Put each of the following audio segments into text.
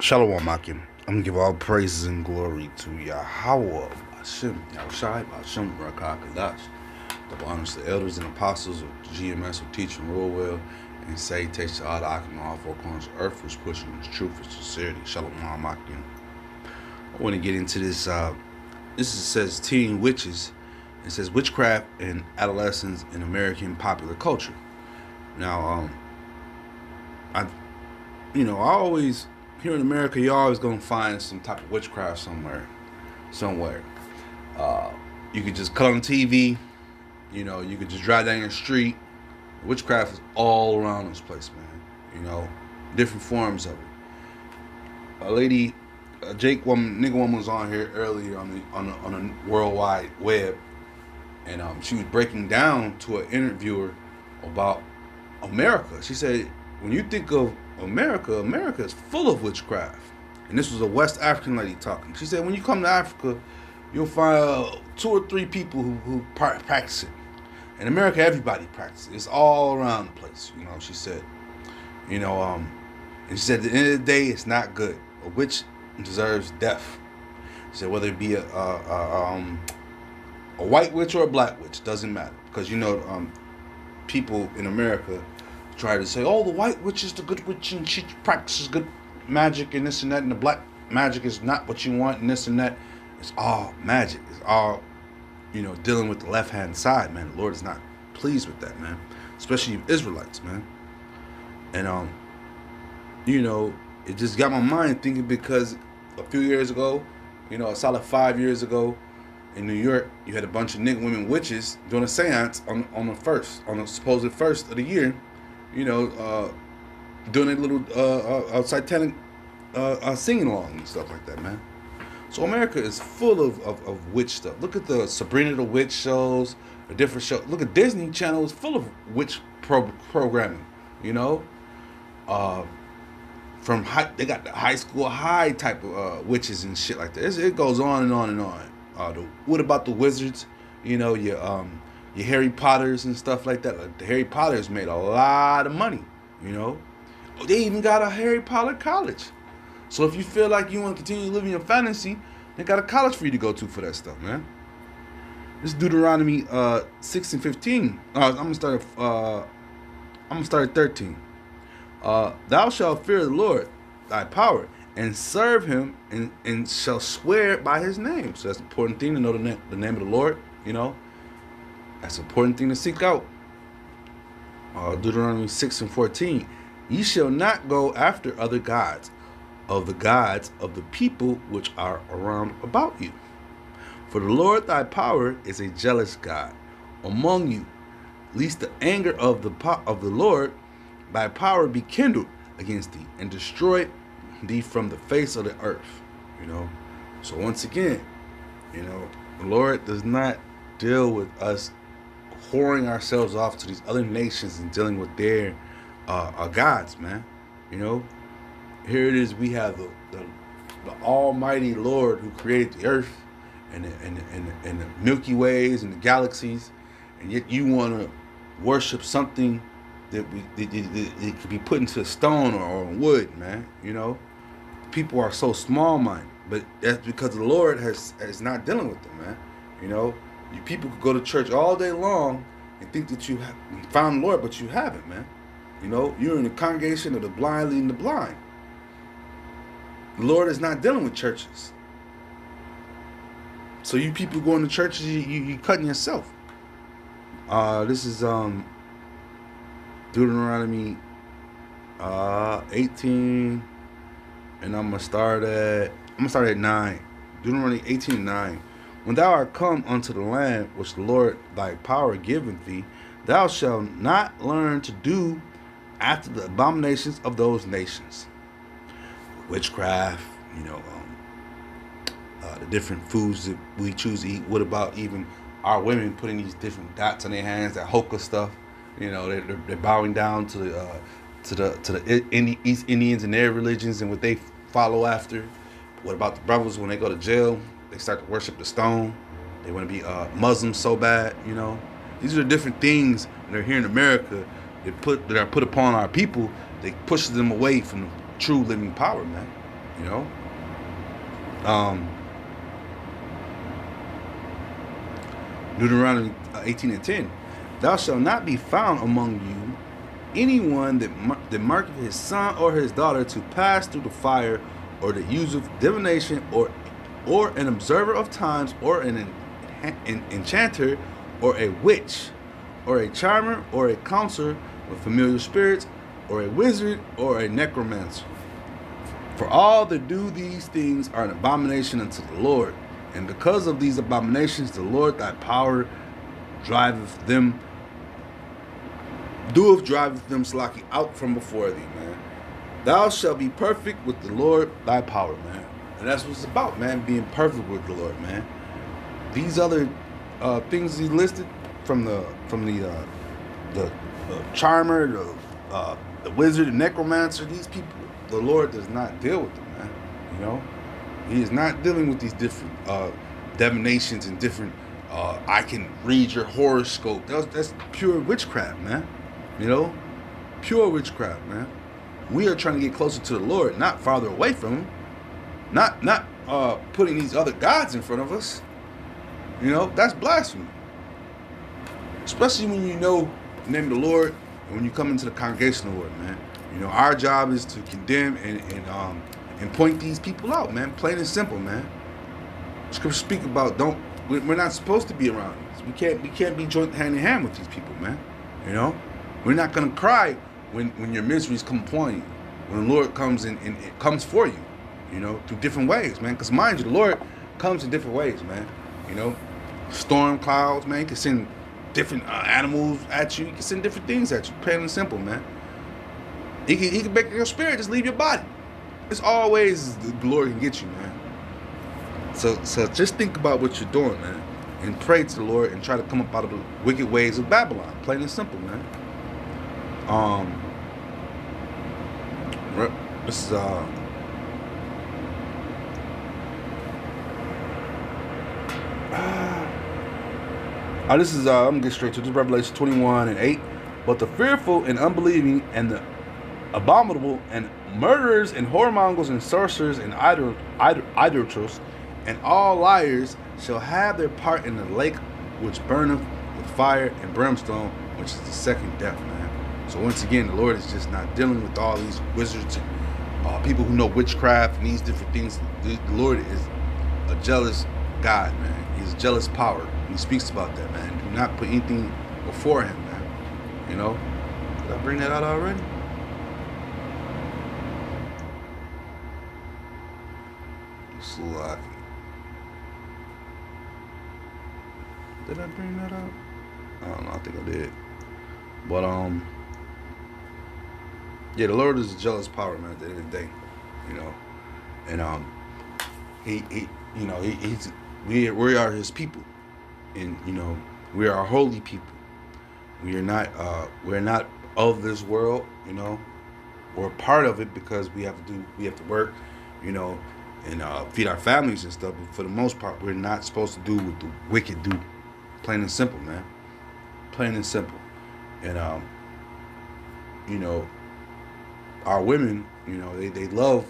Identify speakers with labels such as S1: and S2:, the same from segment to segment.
S1: Shalom Akim. I'm gonna give all praises and glory to Yahweh, Hashem, Yahushai, Hashem, Rakakadash. Double honors to the elders and apostles of GMS who teach and rule well and say, takes to all the Akim on all four corners of earth, who's pushing his truth and sincerity. Shalom Akim. I want to get into this. Says teen witches. It says witchcraft and adolescence in American popular culture. Now, I always here in America, you're always gonna find some type of witchcraft somewhere. You could just cut on TV. You could just drive down your street. Witchcraft is all around this place, man. Different forms of it. A lady, a nigga woman was on here earlier on the World Wide Web, and she was breaking down to an interviewer about America. She said, when you think of America is full of witchcraft. And this was a West African lady talking. She said, when you come to Africa, you'll find 2 or 3 people who practice it. In America, everybody practices it. It's all around the place, she said. And she said, at the end of the day, it's not good. A witch deserves death. She said, whether it be a white witch or a black witch, doesn't matter. Because, people in America try to say, oh, the white witch is the good witch and she practices good magic and this and that, and the black magic is not what you want and this and that. It's all magic. It's all, dealing with the left-hand side, man. The Lord is not pleased with that, man. Especially Israelites, man. And, it just got my mind thinking because a few years ago, a solid 5 years ago, in New York, you had a bunch of nigga women witches doing a seance on the supposed first of the year, doing a little satanic singing along and stuff like that, man. So America is full of witch stuff. Look at the Sabrina the Witch shows, the different shows. Look at Disney Channel is full of witch programming, they got the high school high type of witches and shit like that. It goes on and on and on. What about the wizards? Your Harry Potters and stuff like that. Like the Harry Potters made a lot of money. They even got a Harry Potter college. So if you feel like you want to continue living your fantasy, they got a college for you to go to for that stuff, man. This is Deuteronomy 6 and 15. I'm gonna start at 13. Thou shalt fear the Lord, thy power, and serve him, and shall swear by his name. So that's an important thing to know the name of the Lord. That's an important thing to seek out. Deuteronomy 6 and 14. Ye shall not go after other gods of the people which are around about you. For the Lord thy power is a jealous God among you, lest the anger of the Lord thy power be kindled against thee, and destroy thee from the face of the earth. So once again, the Lord does not deal with us whoring ourselves off to these other nations and dealing with their gods, man. Here it is. We have the Almighty Lord who created the earth and the Milky Ways and the galaxies, and yet you want to worship something that it could be put into a stone or wood, man. People are so small-minded, but that's because the Lord is not dealing with them, man. You people could go to church all day long and think that you have found the Lord, but you haven't, man. You're in the congregation of the blind leading the blind. The Lord is not dealing with churches. So you people going to churches, you cutting yourself. This is Deuteronomy 18, and I'm gonna start at 9. Deuteronomy 18:9. When thou art come unto the land which the Lord thy power giveth thee, thou shalt not learn to do after the abominations of those nations. Witchcraft, the different foods that we choose to eat. What about even our women putting these different dots on their hands, that hookah stuff? They're bowing down to the East Indians and their religions and what they follow after. What about the brothers when they go to jail? They start to worship the stone. They want to be Muslims so bad. These are different things that are here in America that are put upon our people. They push them away from the true living power, man. You know. Um, Deuteronomy 18:10. Thou shalt not be found among you anyone that marketh his son or his daughter to pass through the fire, or that useth divination, or an observer of times, or an enchanter, or a witch, or a charmer, or a counselor with familiar spirits, or a wizard, or a necromancer. For all that do these things are an abomination unto the Lord. And because of these abominations, the Lord thy power driveth them, Slaki, out from before thee, man. Thou shalt be perfect with the Lord thy power, man. And that's what it's about, man, being perfect with the Lord, man. These other things he listed from the charmer, the wizard, the necromancer, these people, the Lord does not deal with them, man. You know, he is not dealing with these different divinations and different. I can read your horoscope. That's pure witchcraft, man. You know, pure witchcraft, man. We are trying to get closer to the Lord, not farther away from him. Not putting these other gods in front of us. You know, that's blasphemy. Especially when you know the name of the Lord and when you come into the congregation of the Lord, man. You know, our job is to condemn and point these people out, man. Plain and simple, man. Scripture speak about we're not supposed to be around these. We can't be joint hand in hand with these people, man. You know, we're not gonna cry when your miseries come upon you. When the Lord comes and it comes for you, you know, through different ways, man. Because mind you, the Lord comes in different ways, man. You know, storm clouds, man. He can send different animals at you. He can send different things at you. Plain and simple, man. He can make your spirit just leave your body. It's always the Lord can get you, man. So just think about what you're doing, man, and pray to the Lord and try to come up out of the wicked ways of Babylon. Plain and simple, man. This is I'm gonna get straight to this. Revelation 21:8. But the fearful and unbelieving and the abominable and murderers and whoremongers and sorcerers and idolaters and all liars shall have their part in the lake which burneth with fire and brimstone, which is the second death, man. So once again, the Lord is just not dealing with all these wizards and people who know witchcraft and these different things. The Lord is a jealous God, man. He's a jealous power. He speaks about that, man. Do not put anything before him, man. You know? Did I bring that out already? Slaki. Did I bring that up? I don't know. I think I did. But yeah, the Lord is a jealous power, man. At the end of the day, you know, and we are His people, and you know, we are holy people. We are not of this world, you know. We're part of it because we have to work, you know, and feed our families and stuff. But for the most part, we're not supposed to do what the wicked do. Plain and simple, man. Plain and simple. And you know, our women, you know, they love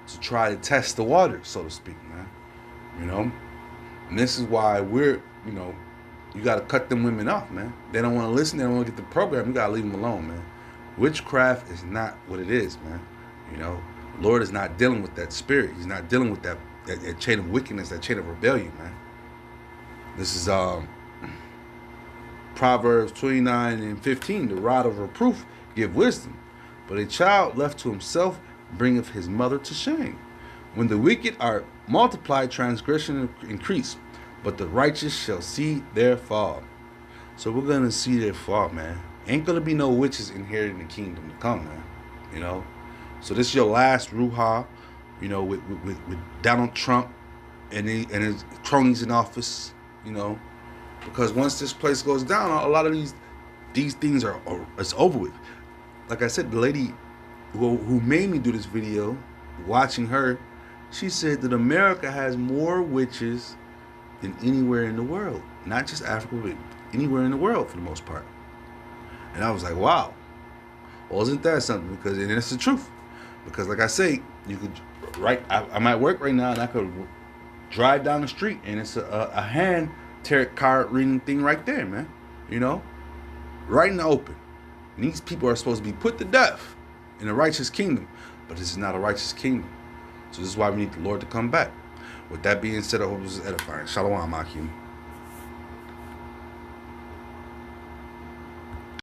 S1: to try to test the water, so to speak, man. You know, and this is why we're, you know, you got to cut them women off, man. They don't want to listen. They don't want to get the program. You got to leave them alone, man. Witchcraft is not what it is, man. You know, the Lord is not dealing with that spirit. He's not dealing with that chain of wickedness, that chain of rebellion, man. This is Proverbs 29:15. The rod of reproof give wisdom, but a child left to himself bringeth his mother to shame. When the wicked are multiplied, transgression increase, but the righteous shall see their fall. So we're going to see their fall, man. Ain't going to be no witches inheriting the kingdom to come, man. You know? So this is your last Ruha, you know, with Donald Trump and his cronies in office, you know. Because once this place goes down, a lot of these things it's over with. Like I said, the lady who made me do this video, watching her, she said that America has more witches than anywhere in the world. Not just Africa, but anywhere in the world for the most part. And I was like, wow. Wasn't that something? And it's the truth. Because like I say, you could I'm at work right now, and I could drive down the street, and it's a hand tarot card reading thing right there, man. You know, right in the open. And these people are supposed to be put to death in a righteous kingdom, but this is not a righteous kingdom. So this is why we need the Lord to come back. With that being said, I hope this is edifying. Shalom, Akim.